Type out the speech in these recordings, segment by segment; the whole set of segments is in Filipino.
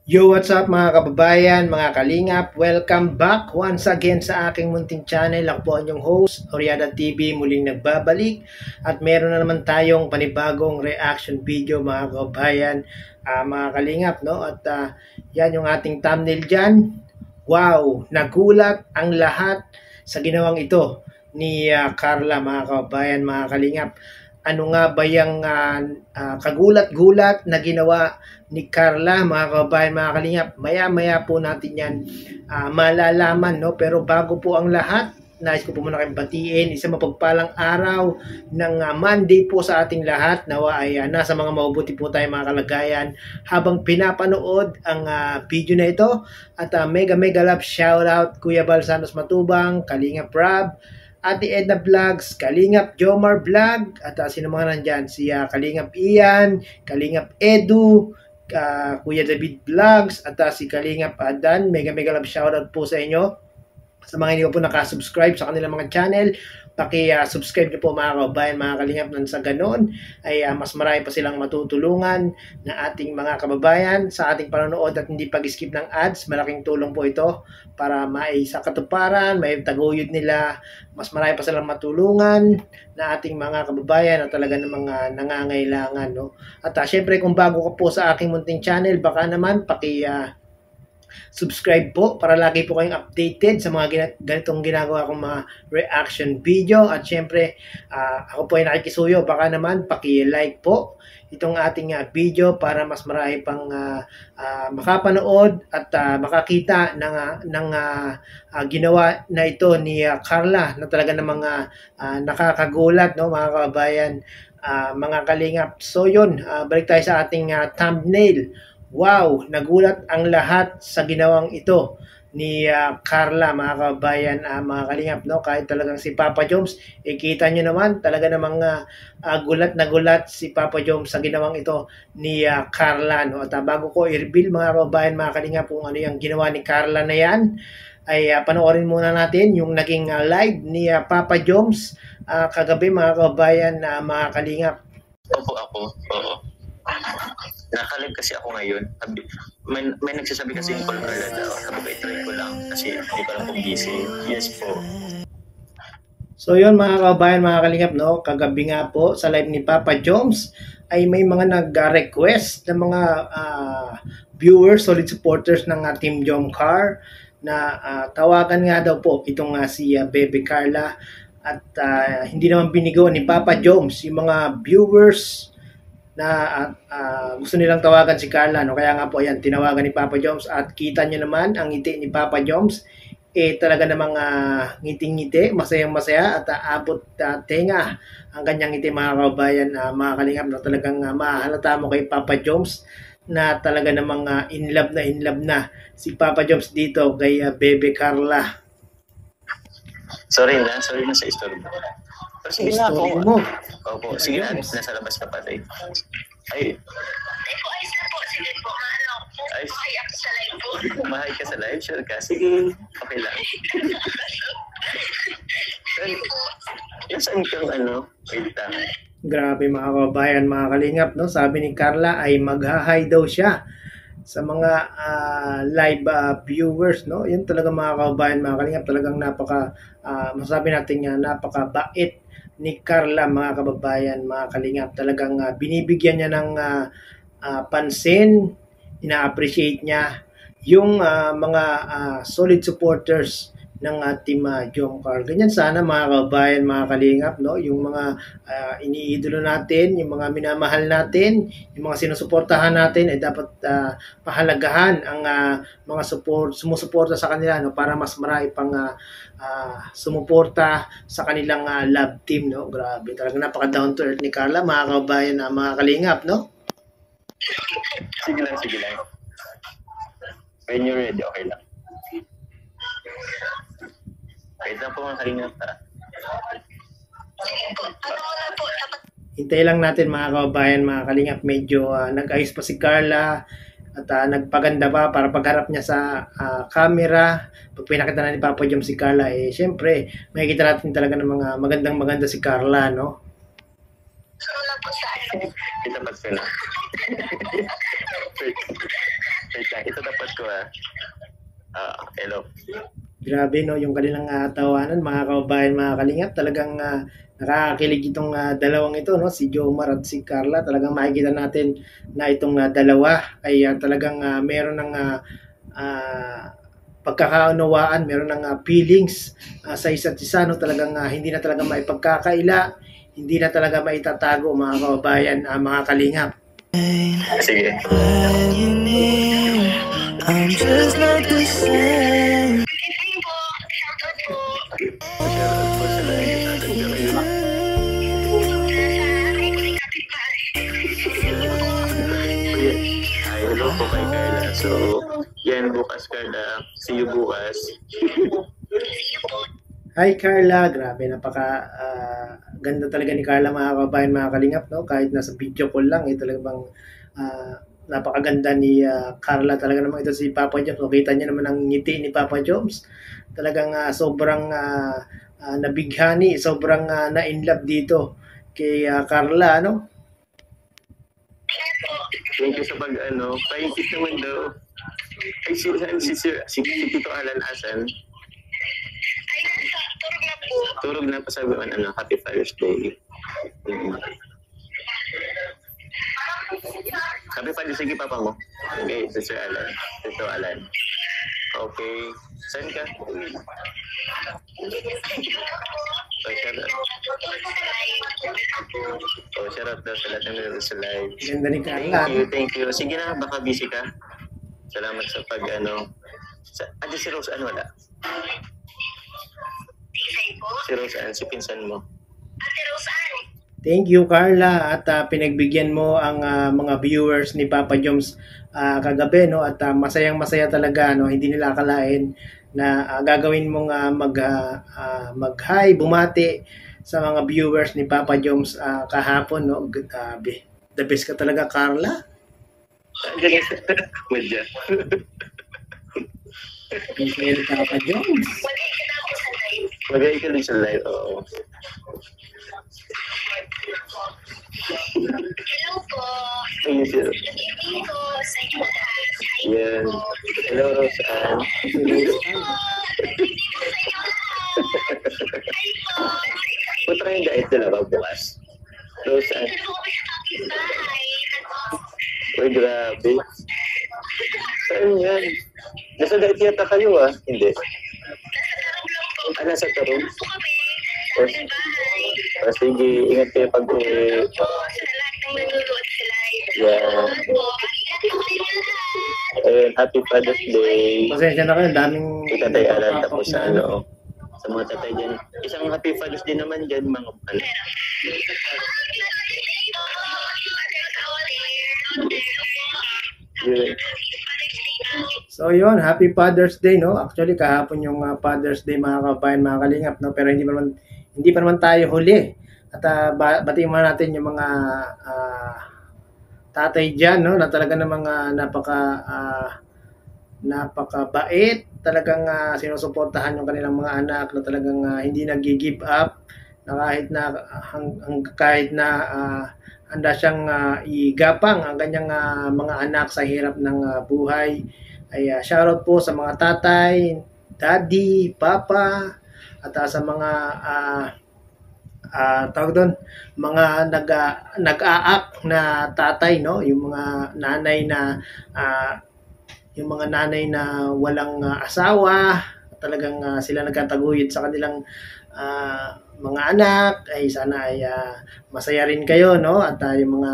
Yo, what's up mga kababayan, mga kalingap? Welcome back once again sa aking munting channel. Ako po ang inyong host, Oriada TV, muling nagbabalik. At meron na naman tayong panibagong reaction video mga kababayan, mga kalingap, no? At yan yung ating thumbnail dyan. Wow, nagulat ang lahat sa ginawang ito ni Carla, mga kababayan, mga kalingap. Ano nga ba yung kagulat-gulat na ginawa ni Carla, mga kababayan, mga kalingap? Maya-maya po natin yan malalaman, no? Pero bago po ang lahat, nais ko po muna kayong batiin isang mapagpalang araw ng Monday po sa ating lahat. Nawa ay nasa mga mabuti po tayo mga kalagayan habang pinapanood ang video na ito. At mega love shoutout Kuya Bal Santos Matubang, Kalingap Rab, Ate Edna Vlogs, Kalingap Jomar Vlog, at sino mga nandyan, si Kalingap Ian, Kalingap Edu, Kuya David Vlogs, at si Kalingap Dan. Mega love shoutout po sa inyo. Sa mga hindi po nakasubscribe sa kanilang mga channel, paki-subscribe niyo po mga kababayan, mga kalingap, nang sa ganon ay mas marami pa silang matutulungan na ating mga kababayan sa ating panonood at hindi pag-skip ng ads. Malaking tulong po ito para maisa katuparan, may taguyod nila, mas marami pa silang matulungan na ating mga kababayan at talaga ng mga nangangailangan, no? At syempre kung bago ka po sa aking munting channel, baka naman subscribe po para lagi po kayong updated sa mga ganitong ginagawa kong mga reaction video. At syempre, ako po ay nakikisuyo, baka naman paki-like po itong ating video para mas marami pang makapanood at makakita ng ginawa na ito ni Carla na talaga ng mga nakakagulat, no, mga kababayan, mga kalingap. So yun, balik tayo sa ating thumbnail. Wow, nagulat ang lahat sa ginawang ito ni Carla, mga kababayan, mga kalingap, no? Kahit talagang si Papa Joms, kita nyo naman, talaga namang gulat na gulat si Papa Joms sa ginawang ito ni Carla, no? At bago ko i-reveal, mga kababayan, mga kalingap, kung ano yung ginawa ni Carla na yan, ay panoorin muna natin yung naging live ni Papa Joms kagabi, mga kababayan, mga kalingap. Ako. Oo. Nakalive kasi ako ngayon. May nagsasabi kasi yung call Carla daw. Sabi ko, i-try ko lang kasi hindi ko lang kung busy. Yes po. So yun mga kababayan, mga kalingap, no? Kagabi nga po sa live ni Papa Joms ay may mga nag-request ng mga viewers, solid supporters ng Team Jomcar na tawagan nga daw po itong si Bebe Carla. At hindi naman binigo ni Papa Joms yung mga viewers na gusto nilang tawagan si Carla, no? Kaya nga po ayan, tinawagan ni Papa Joms at kita nyo naman ang ngiti ni Papa Joms, talaga namang ngiti-ngiti, masayang-masaya at abot tenga ang kanyang ngiti, mga kababayan, mga kalingap, no? Talagang mahalata mo kay Papa Joms na talaga namang in love na si Papa Joms dito kay Bebe Carla. Sorry na sa story mo. Pero sige na ako. Opo, sige na, nasa labas ka pa tayo. Ay. Ayos na po, sige po. Ay, ako sa live po. Mahay ka sa live? Sure ka? Sige, okay lang. Saan kang wait lang. Grabe mga kababayan, mga kalingap, no? Sabi ni Carla ay maghahay daw siya sa mga live viewers, no? Yun talaga mga kababayan, mga kalingap, talagang masasabi natin nga napakabait ni Carla, mga kababayan, mga kalingap. Talagang binibigyan niya ng pansin, ina-appreciate niya yung mga solid supporters ng Team Jomcar. Ganyan sana mga kababayan, mga kalingap, no? Yung mga iniidolo natin, yung mga minamahal natin, yung mga sinusuportahan natin ay dapat pahalagahan ang mga sumusuporta sa kanila, no? Para mas marami pang sumuporta sa kanilang love team, no? Grabe, talagang napaka down to earth ni Carla, mga kababayan, mga kalingap, no? Sige lang. When you're ready, okay lang. Wait lang po mga kalingap. Hintay lang natin mga kababayan, mga kalingap. Medyo nag-ayos pa si Carla at nagpaganda pa para pagharap niya sa camera. Pag pinakita na ni Papa Joms si Carla, syempre makikita natin talaga ng mga maganda si Carla, no? So na po sa Itapat ko na. Wait lang, itatapat ko hello. Grabe no, yung kanilang tawanan, mga kababayan, mga kalingap, talagang nakakakilig itong dalawang ito, no, si Jomar at si Carla. Talagang makikita natin na itong dalawa ay talagang meron ng pagkakaunawaan, meron ng feelings sa isa't isa, no. Talagang hindi na talaga maipagkakaila, hindi na talaga maitatago, mga kababayan, mga kalingap. Sige. I'm just not the same. Sige po, shoutout po. Shoutout po sa lahat. Ay, hello po kay Carla. So, yan bukas, Carla. See you bukas. Hi Carla, grabe, napaka ganda talaga ni Carla, mga kababayan, mga kalingap, no? Kahit nasa video call lang, talagang napakaganda ni Carla. Talaga naman ito si Papa Joms. Makita niyo naman ang ngiti ni Papa Joms. Talagang sobrang nabighani, sobrang na-inlove dito kay Carla, no? Thank you sa paikit naman daw. Ay, si Tito Alan asan? Ay, turog na po. Turog na pa sabi Happy Father's Day. Happy Father's Day, Papa mo. Okay, Sister Alan. Tito Alan. Okay. Saan ka? Shout out daw sa lahat ng nanonood sa live. Ganda ni Carla. Thank you. Sige na, baka busy ka. Salamat sa si Rose Ann wala? Isay po. Si Rose Ann, si pinsan mo. Ate Roseanne. Thank you Carla, at pinagbigyan mo ang mga viewers ni Papa Joms kagabi, no, at masayang-masaya talaga, no. Hindi nila akalain na gagawin mong mag-hi, bumati sa mga viewers ni Papa Joms kahapon, no. Grabe. The best ka talaga, Carla. Madya. Thank you, Papa Joms. Magay ka na po sa live. Magay ka lang sa live, oo. Hello po. Ayun siya. Good evening po sa inyo lahat. Hi Yan. po. Hello, Rose Ann. Good evening po sa inyo lahat. Hi po. Punta kayong diet nila ba bukas? Rose Ann. Ito po kami sa kapitbahay. Uy, grabe. Saan yan? Nasa diet yata kayo Hindi. Nasa tarong lang po. Nasa tarong? Po kami sa kapitbahay. Sige, ingat kayo pag-uwi. Po sa lahat ng nanonood sa live. Yeah. Salamat po. Mag-ingat po kayo lahat. Ayun, Happy Father's Day. Pasensya na kayo, daming Kay Tatay Alan, tapos sa na, sa mga tatay dyan. Isang Happy Father's Day naman dyan, mga Yun. So yun, Happy Father's Day, no. Actually kahapon yung Father's Day, mga kabayan, mga kalingap, no. Pero hindi pa naman tayo huli. At batiin muna natin yung mga tatay diyan, no, na talaga namang napakabait, talagang sinusuportahan yung kanilang mga anak, na talagang hindi nag-give up, na kahit na handa siyang igapang ang kanyang mga anak sa hirap ng buhay. Ay shoutout po sa mga tatay, daddy, papa, at sa mga tawag doon, mga nag-aak na tatay, no, yung mga nanay na walang asawa, talagang sila nagkataguyod sa kanilang mga anak. Ay sana ay masaya rin kayo, no, at yung mga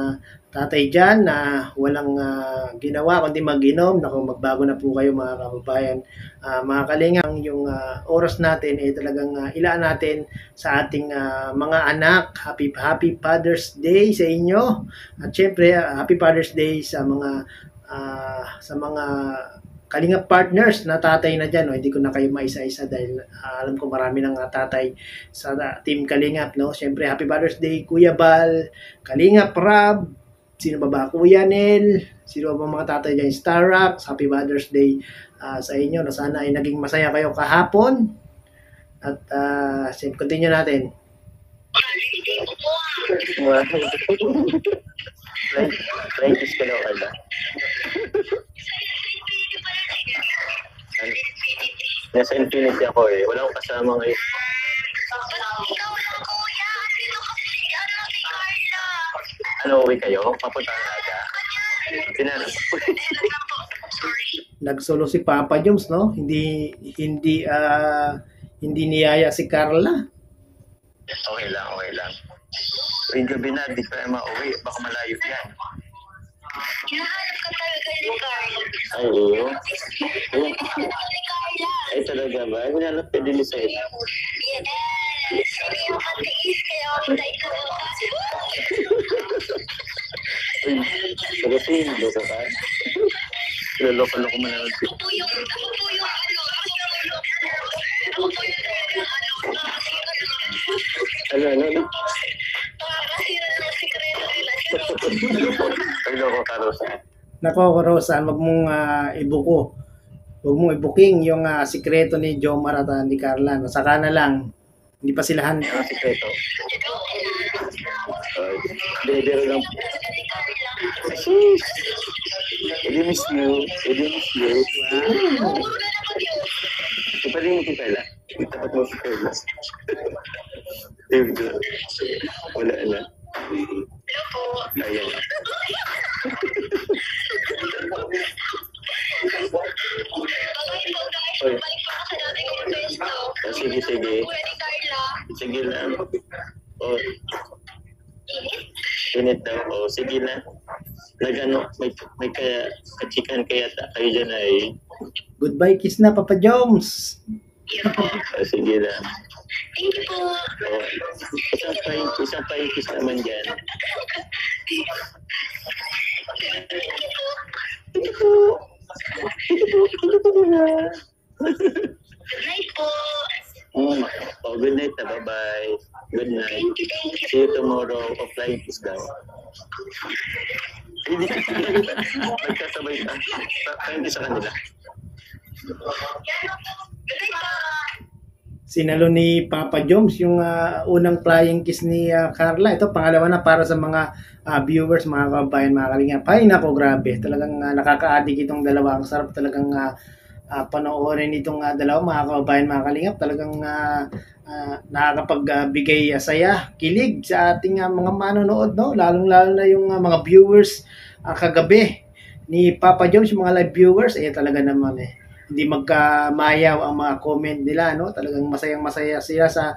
tatay dyan na walang ginawa kundi mag-inom, naku, magbago na po kayo, mga kababayan, mga kalingang. Yung oras natin ay talagang ilaan natin sa ating mga anak. Happy Father's Day sa inyo, at syempre Happy Father's Day sa mga kalingap partners na tatay na dyan, no? Hindi ko na kayo maisa-isa dahil alam ko marami ng tatay sa Team Kalingap, no? Syempre Happy Father's Day Kuya Bal, Kalingap Rab, sino ba Kuya Nel, sino ba mga tatay dyan, Starrock. Happy Father's Day sa inyo, no? Sana ay naging masaya kayo kahapon. At continue natin. Flying kiss ka daw, Carla. Nasa Infinity ako eh. Wala akong kasama ngayon. Ikaw lang, kuya. Sino kasi si Carla? Ano, uwi kayo? Papunta na aga? Pinanap. Nagsolo si Papa Joms, no? Hindi niyaya si Carla. Okay lang, okay lang. Uy, gabi na, di pa mauwi. Baka malayo yan. Hinahanap ka talaga ni Carla. Ay, oo. Ni Carla. Ay, talaga ba? Ay, hinanap ka din sa ito. Yes. Hindi ako matiis kaya ako tayo ko. Uy, kasi hindi ko ka. Loloko-loko mo naman. Ako po yung Ano? pakakasira ng sikreto nila. Ay, loko ka, Rosa. Nako, Rosan, wag mong ibuko. Wag mong ibuking yung sikreto ni Jomar at ni Carla. Saka na lang. Hindi pa silahan. Ano sikreto? Bibiro lang. Edi miss you. Ipaling mo kita lang. Tapat mo si Carla. Wala na. Hello po. Ayan. Bye guys. Balik pa ako sa dati kong pesto. Sige. Kuya ni Carla. Sige lang. Oh, Init? init daw. Oh, sige na. Nagano, may kaya, kachikan kaya kayo dyan ay. Goodbye kiss na, Papa Joms. Yun po. Sige lang. Thank you po. Oh, isang pa yung kiss naman dyan. Good night po. Oh, good night na. Bye-bye. Good night. Thank you. See you tomorrow. Offline kiss daw. Hindi ka nagkasabay ka. Kain kiss sa kanila. Good night po. Sinalo ni Papa Joms yung unang flying kiss ni Carla. Ito, pangalawa na para sa mga viewers, mga kabayan, mga kalingap. Ay, nako, grabe. Talagang nakaka-addict itong dalawa. Ang sarap talagang panoorin itong dalawa, mga kabayan, mga kalingap. Talagang nakakapagbigay saya, kilig sa ating mga manonood, no? Lalong-lalo na yung mga viewers kagabi ni Papa Joms, yung mga live viewers. Talaga naman hindi magkamayaw ang mga comment nila, no? Talagang masayang-masaya sila sa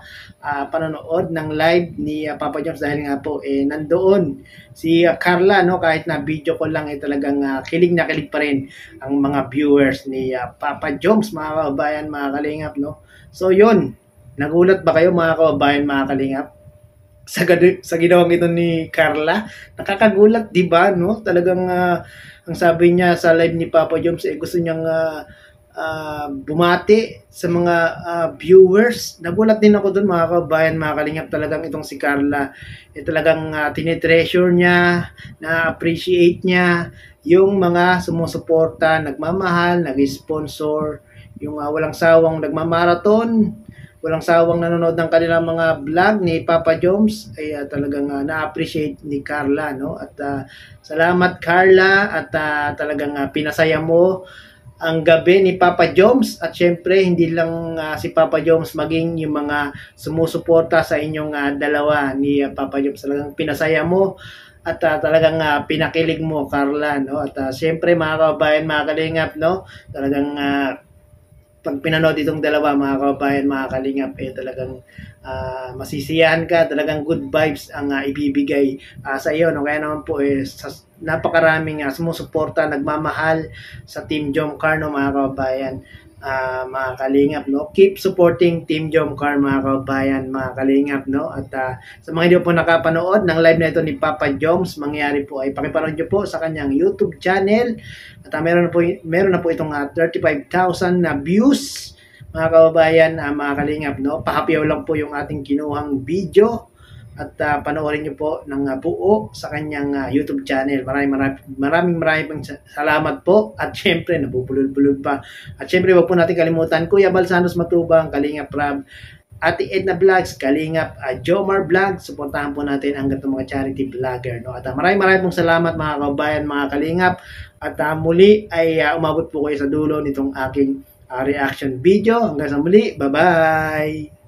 panonood ng live ni Papa Joms dahil nga po nandoon si Carla, no? Kahit na video ko lang talagang kilig na kilig pa rin ang mga viewers ni Papa Joms, mga kababayan, mga kalingap, no? So yun, nagulat ba kayo, mga kababayan, mga kalingap? Sa ginawang ito ni Carla, nakakagulat, di ba, no? Talagang ang sabi niya sa live ni Papa Joms, gusto niyang bumati sa mga viewers. Nagulat din ako doon, mga kabayan, mga kalingap. Talagang itong si Carla talagang tinitreasure niya, na-appreciate niya yung mga sumusuporta, nagmamahal, nag-sponsor, yung walang sawang nagmamarathon, walang sawang nanonood ng kanilang mga vlog ni Papa Joms. Ay talagang na-appreciate ni Carla, no? At salamat, Carla, at talagang pinasaya mo ang gabi ni Papa Joms. At syempre, hindi lang si Papa Joms, maging yung mga sumusuporta sa inyong dalawa ni Papa Joms. Talagang pinasaya mo at talagang pinakilig mo, Carla, no? At syempre, mga kabayan, mga kalingap, no? Talagang pag pinanood itong dalawa, mga kabayan, mga kalingap, talagang masisiyahan ka, talagang good vibes ang ibibigay sa iyo, no? Kaya naman po napakaraming sumusuporta, nagmamahal sa Team Jomcar, no, mga kabayan, mga kalingap, no? Keep supporting Team Jomcar, mga kabayan, mga kalingap, no? At sa mga hindi po nakapanood ng live na ito ni Papa Joms, mangyari po ay pakipanood nyo po sa kanyang YouTube channel. At meron na po itong 35,000 na views, mga kababayan, mga kalingap, no? Pahapyaw lang po yung ating kinuhang video. At panoorin nyo po ng buo sa kanyang YouTube channel. Maraming pang salamat po. At syempre, nabubulol-bulol pa. At syempre, wag po natin kalimutan, Kuya Balsanos Matubang, Kalingap Rab, Ate Edna Vlogs, Kalingap, Jomar Vlogs, suportahan po natin ang ganitong mga charity vlogger. No? At maraming pong salamat mga kabayan, mga Kalingap. At muli ay umabot po kayo sa dulo nitong aking reaction video. Hanggang sa muli, bye-bye!